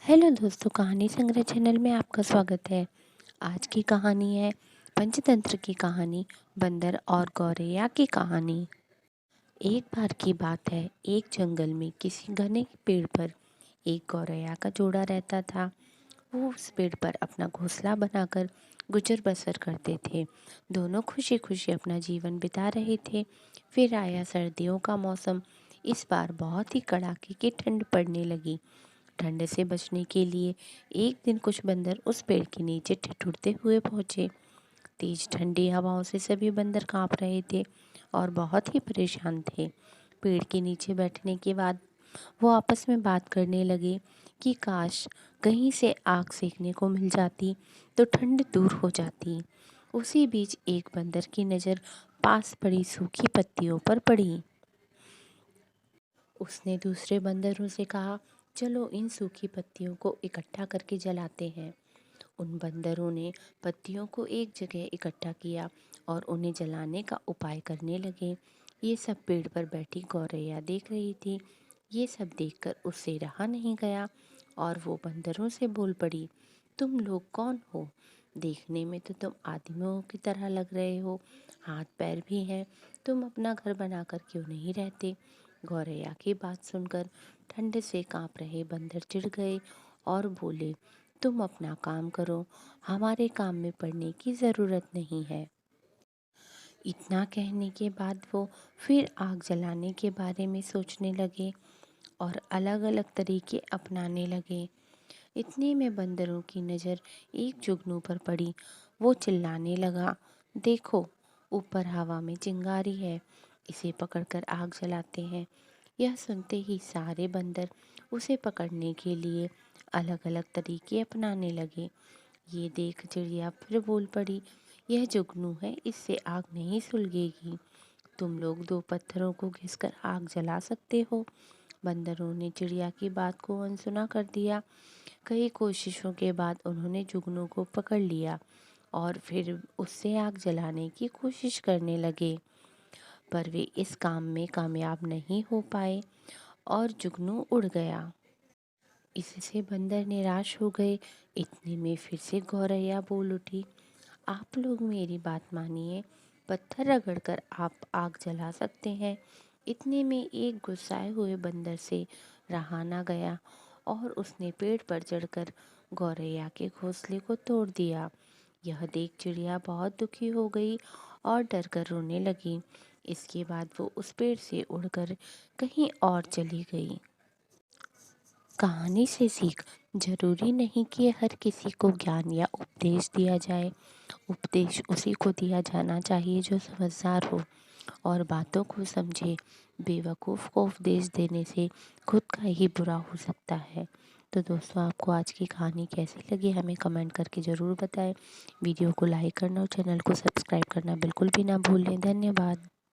Hello दोस्तों, कहानी संग्रह चैनल में आपका स्वागत है। आज की कहानी है पंचतंत्र की कहानी, बंदर और गौरैया की कहानी। एक बार की बात है, एक जंगल में किसी घने पेड़ पर एक गौरैया का जोड़ा रहता था। वो उस पेड़ पर अपना घोंसला बनाकर गुजर बसर करते थे। दोनों खुशी खुशी अपना जीवन बिता रहे थे। फिर आया सर्दियों का मौसम। इस बार बहुत ही कड़ाके की ठंड पड़ने लगी। ठंड से बचने के लिए एक दिन कुछ बंदर उस पेड़ के नीचे ठिठुरते हुए पहुंचे। तेज ठंडी हवाओं से सभी बंदर कांप रहे थे और बहुत ही परेशान थे। पेड़ के नीचे बैठने के बाद वो आपस में बात करने लगे कि काश कहीं से आग सेकने को मिल जाती तो ठंड दूर हो जाती। उसी बीच एक बंदर की नज़र पास पड़ी सूखी पत्तियों पर पड़ी। उसने दूसरे बंदरों से कहा, चलो इन सूखी पत्तियों को इकट्ठा करके जलाते हैं। उन बंदरों ने पत्तियों को एक जगह इकट्ठा किया और उन्हें जलाने का उपाय करने लगे। ये सब पेड़ पर बैठी गौरैया देख रही थी। ये सब देखकर उससे रहा नहीं गया और वो बंदरों से बोल पड़ी, तुम लोग कौन हो? देखने में तो तुम आदमियों की तरह लग रहे हो, हाथ पैर भी हैं। तुम अपना घर बनाकर क्यों नहीं रहते? गौरैया की बात सुनकर ठंड से कांप रहे बंदर चिढ़ गए और बोले, तुम अपना काम करो, हमारे काम में पड़ने की ज़रूरत नहीं है। इतना कहने के बाद वो फिर आग जलाने के बारे में सोचने लगे और अलग अलग तरीके अपनाने लगे। इतने में बंदरों की नज़र एक जुगनू पर पड़ी। वो चिल्लाने लगा, देखो ऊपर हवा में चिंगारी है, इसे पकड़कर आग जलाते हैं। यह सुनते ही सारे बंदर उसे पकड़ने के लिए अलग अलग तरीके अपनाने लगे। ये देख चिड़िया फिर बोल पड़ी, यह जुगनू है, इससे आग नहीं सुलगेगी। तुम लोग दो पत्थरों को घिसकर आग जला सकते हो। बंदरों ने चिड़िया की बात को अनसुना कर दिया। कई कोशिशों के बाद उन्होंने जुगनू को पकड़ लिया और फिर उससे आग जलाने की कोशिश करने लगे, पर वे इस काम में कामयाब नहीं हो पाए और जुगनू उड़ गया। इससे बंदर निराश हो गए। इतने में फिर से गौरैया बोल उठी, आप लोग मेरी बात मानिए, पत्थर रगड़कर आप आग जला सकते हैं। इतने में एक गुस्साए हुए बंदर से रहा ना गया और उसने पेड़ पर चढ़कर गौरैया के घोंसले को तोड़ दिया। यह देख चिड़िया बहुत दुखी हो गई और डर कर रोने लगी। इसके बाद वो उस पेड़ से उड़कर कहीं और चली गई। कहानी से सीख, जरूरी नहीं कि हर किसी को ज्ञान या उपदेश दिया जाए। उपदेश उसी को दिया जाना चाहिए जो समझदार हो और बातों को समझे। बेवकूफ़ को उपदेश देने से खुद का ही बुरा हो सकता है। तो दोस्तों, आपको आज की कहानी कैसी लगी हमें कमेंट करके ज़रूर बताएं। वीडियो को लाइक करना और चैनल को सब्सक्राइब करना बिल्कुल भी ना भूलें। धन्यवाद।